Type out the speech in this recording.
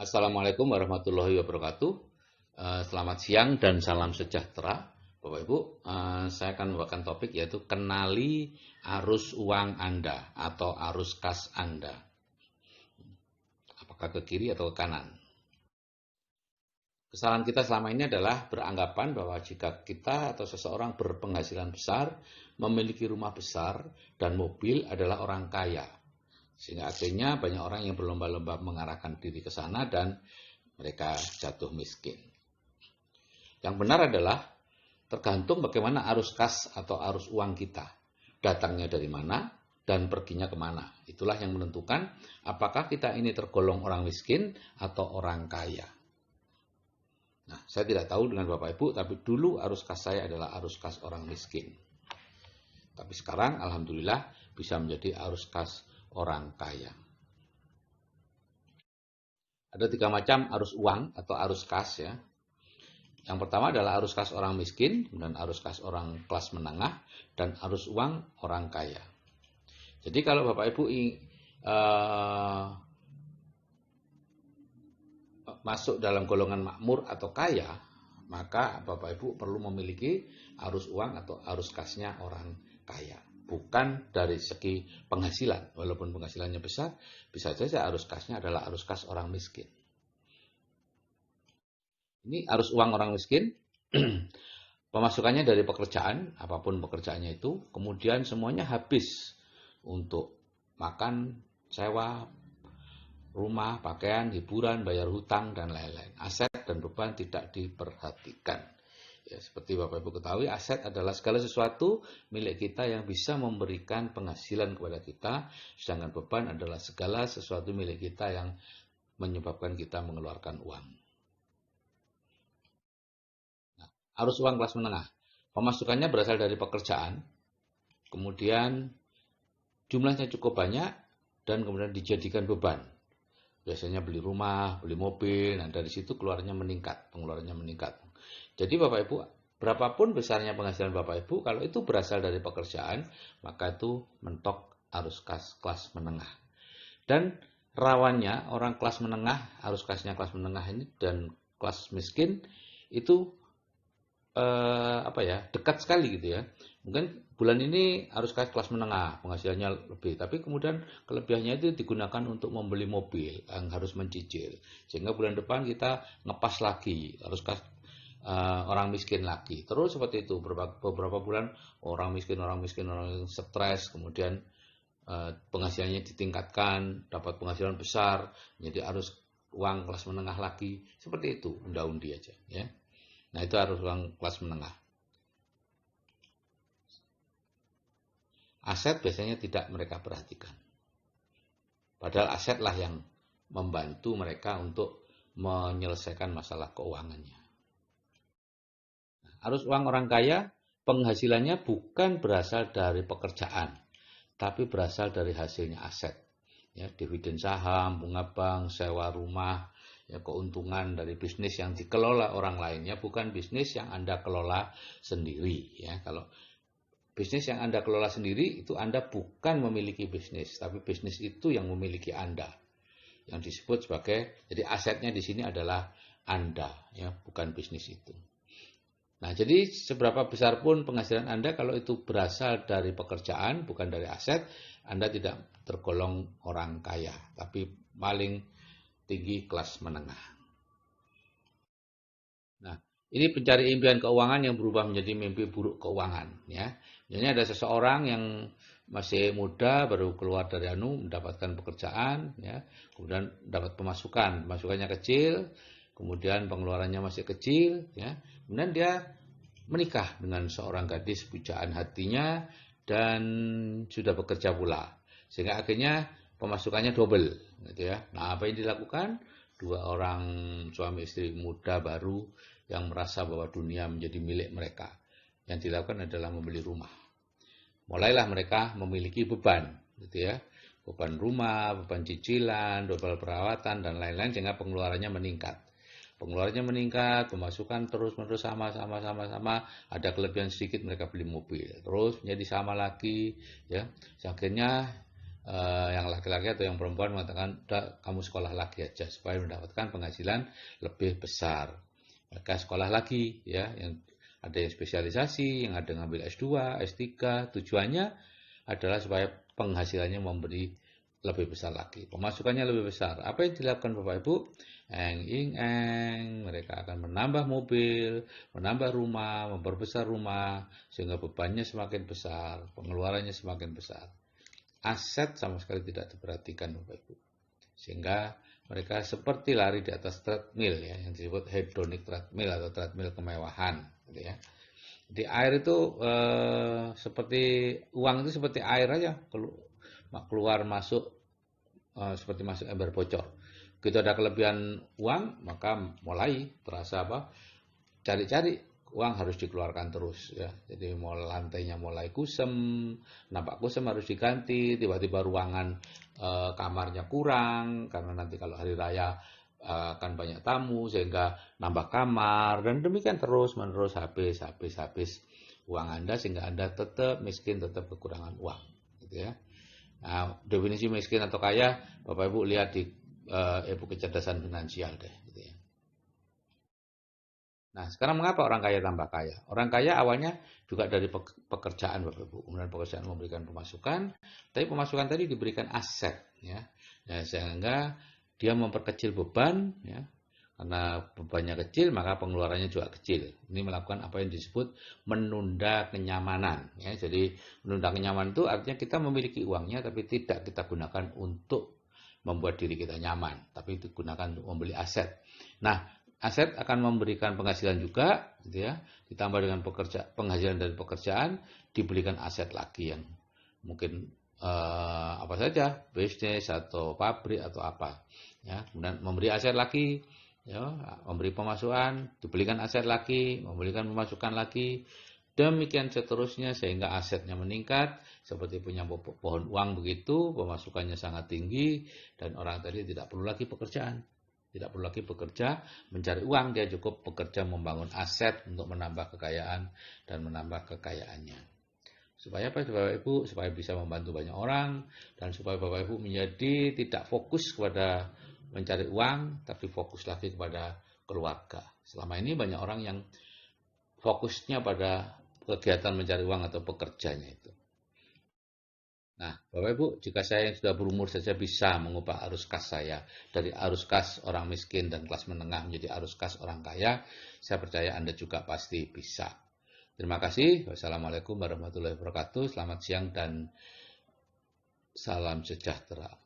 Assalamualaikum warahmatullahi wabarakatuh. Selamat siang dan salam sejahtera, Bapak Ibu. Saya akan membawakan topik yaitu kenali arus uang Anda atau arus kas Anda. Apakah ke kiri atau ke kanan? Kesalahan kita selama ini adalah beranggapan bahwa jika kita atau seseorang berpenghasilan besar, memiliki rumah besar dan mobil adalah orang kaya. Sehingga akhirnya banyak orang yang berlomba-lomba mengarahkan diri ke sana dan mereka jatuh miskin. Yang benar adalah tergantung bagaimana arus kas atau arus uang kita. Datangnya dari mana dan perginya kemana. Itulah yang menentukan apakah kita ini tergolong orang miskin atau orang kaya. Nah, saya tidak tahu dengan Bapak Ibu, tapi dulu arus kas saya adalah arus kas orang miskin. Tapi sekarang alhamdulillah bisa menjadi arus kas orang kaya. Ada 3 macam arus uang atau arus kas ya. Yang pertama adalah arus kas orang miskin, kemudian arus kas orang kelas menengah, dan arus uang orang kaya. Jadi kalau Bapak Ibu masuk dalam golongan makmur atau kaya, maka Bapak Ibu perlu memiliki arus uang atau arus kasnya orang kaya. Bukan dari segi penghasilan, walaupun penghasilannya besar, bisa saja arus kasnya adalah arus kas orang miskin. Ini arus uang orang miskin, pemasukannya dari pekerjaan, apapun pekerjaannya itu, kemudian semuanya habis untuk makan, sewa, rumah, pakaian, hiburan, bayar hutang, dan lain-lain. Aset dan beban tidak diperhatikan. Ya, seperti Bapak Ibu ketahui, aset adalah segala sesuatu milik kita yang bisa memberikan penghasilan kepada kita, sedangkan beban adalah segala sesuatu milik kita yang menyebabkan kita mengeluarkan uang. Nah, arus uang kelas menengah. Pemasukannya berasal dari pekerjaan, kemudian jumlahnya cukup banyak, dan kemudian dijadikan beban. Biasanya beli rumah, beli mobil, nah dari situ keluarnya meningkat, pengeluarannya meningkat. Jadi Bapak Ibu, berapapun besarnya penghasilan Bapak Ibu, kalau itu berasal dari pekerjaan, maka itu mentok arus kas kelas menengah. Dan rawannya orang kelas menengah, arus kasnya kelas menengah ini dan kelas miskin itu dekat sekali gitu ya. Mungkin bulan ini harus kelas menengah, penghasilannya lebih, tapi kemudian kelebihannya itu digunakan untuk membeli mobil yang harus mencicil, sehingga bulan depan kita ngepas lagi, harus orang miskin lagi. Terus seperti itu beberapa bulan orang miskin stres, kemudian penghasilannya ditingkatkan, dapat penghasilan besar, menjadi arus uang kelas menengah lagi. Seperti itu, undi aja ya. Nah, itu harus uang kelas menengah. Aset biasanya tidak mereka perhatikan. Padahal asetlah yang membantu mereka untuk menyelesaikan masalah keuangannya. Nah, arus uang orang kaya, penghasilannya bukan berasal dari pekerjaan, tapi berasal dari hasilnya aset. Ya, dividen saham, bunga bank, sewa rumah, ya, keuntungan dari bisnis yang dikelola orang lainnya, bukan bisnis yang Anda kelola sendiri. Ya, kalau bisnis yang Anda kelola sendiri, itu Anda bukan memiliki bisnis, tapi bisnis itu yang memiliki Anda. Yang disebut sebagai, jadi asetnya di sini adalah Anda, ya, bukan bisnis itu. Nah, jadi seberapa besar pun penghasilan Anda, kalau itu berasal dari pekerjaan, bukan dari aset, Anda tidak tergolong orang kaya, tapi paling tinggi kelas menengah. Nah, ini pencari impian keuangan yang berubah menjadi mimpi buruk keuangan. Ya, misalnya ada seseorang yang masih muda, baru keluar dari mendapatkan pekerjaan, ya, kemudian dapat pemasukannya kecil, kemudian pengeluarannya masih kecil, ya, kemudian dia menikah dengan seorang gadis pujaan hatinya dan sudah bekerja pula, sehingga akhirnya pemasukannya double, gitu ya. Nah, apa yang dilakukan? 2 orang suami istri muda baru yang merasa bahwa dunia menjadi milik mereka. Yang dilakukan adalah membeli rumah. Mulailah mereka memiliki beban, gitu ya. Beban rumah, beban cicilan, beban perawatan dan lain-lain, sehingga pengeluarannya meningkat. Pengeluarannya meningkat, pemasukan terus-menerus sama, ada kelebihan sedikit mereka beli mobil, terus menjadi sama lagi, ya. Akhirnya yang laki-laki atau yang perempuan mengatakan, udah kamu sekolah lagi aja supaya mendapatkan penghasilan lebih besar. Mereka sekolah lagi, ya, yang ada yang spesialisasi, yang ada ngambil S2, S3, tujuannya adalah supaya penghasilannya memberi lebih besar lagi, pemasukannya lebih besar. Apa yang dilakukan Bapak Ibu? Mereka akan menambah mobil, menambah rumah, memperbesar rumah, sehingga bebannya semakin besar, pengeluarannya semakin besar. Aset sama sekali tidak diperhatikan Bapak Ibu. Sehingga mereka seperti lari di atas treadmill, ya, yang disebut hedonic treadmill atau treadmill kemewahan, gitu ya. Di air itu seperti uang itu seperti air aja, keluar masuk seperti masuk ember bocor. Begitu ada kelebihan uang, maka mulai terasa apa? Cari-cari uang harus dikeluarkan terus, ya. Jadi lantainya mulai kusem, nampak kusem harus diganti, tiba-tiba ruangan kamarnya kurang karena nanti kalau hari raya akan banyak tamu sehingga nambah kamar, dan demikian terus menerus habis uang Anda sehingga Anda tetap miskin, tetap kekurangan uang, gitu ya. Nah, definisi miskin atau kaya, Bapak Ibu lihat di e-book kecerdasan finansial deh, gitu ya. Nah, sekarang mengapa orang kaya tambah kaya? Orang kaya awalnya juga dari pekerjaan, Bapak Ibu. Kemudian pekerjaan memberikan pemasukan, tapi pemasukan tadi diberikan aset, ya. Ya, sehingga dia memperkecil beban, ya. Karena bebannya kecil, maka pengeluarannya juga kecil. Ini melakukan apa yang disebut menunda kenyamanan, ya. Jadi menunda kenyamanan itu artinya kita memiliki uangnya, tapi tidak kita gunakan untuk membuat diri kita nyaman, tapi digunakan untuk membeli aset. Nah, aset akan memberikan penghasilan juga, gitu ya. Ditambah dengan penghasilan dari pekerjaan, dibelikan aset lagi yang mungkin apa saja, bisnis atau pabrik atau apa, ya. Kemudian memberi aset lagi, ya, memberi pemasukan, dibelikan aset lagi, memberikan pemasukan lagi, demikian seterusnya sehingga asetnya meningkat, seperti punya pohon uang begitu, pemasukannya sangat tinggi, dan orang tadi tidak perlu lagi pekerjaan. Tidak perlu lagi bekerja mencari uang, dia cukup bekerja membangun aset untuk menambah kekayaan dan menambah kekayaannya. Supaya apa, Bapak Ibu? Supaya bisa membantu banyak orang, dan supaya Bapak Ibu menjadi tidak fokus kepada mencari uang, tapi fokus lagi kepada keluarga. Selama ini banyak orang yang fokusnya pada kegiatan mencari uang atau pekerjanya itu. Nah, Bapak Ibu, jika saya yang sudah berumur saja bisa mengubah arus kas saya dari arus kas orang miskin dan kelas menengah menjadi arus kas orang kaya, saya percaya Anda juga pasti bisa. Terima kasih. Wassalamualaikum warahmatullahi wabarakatuh. Selamat siang dan salam sejahtera.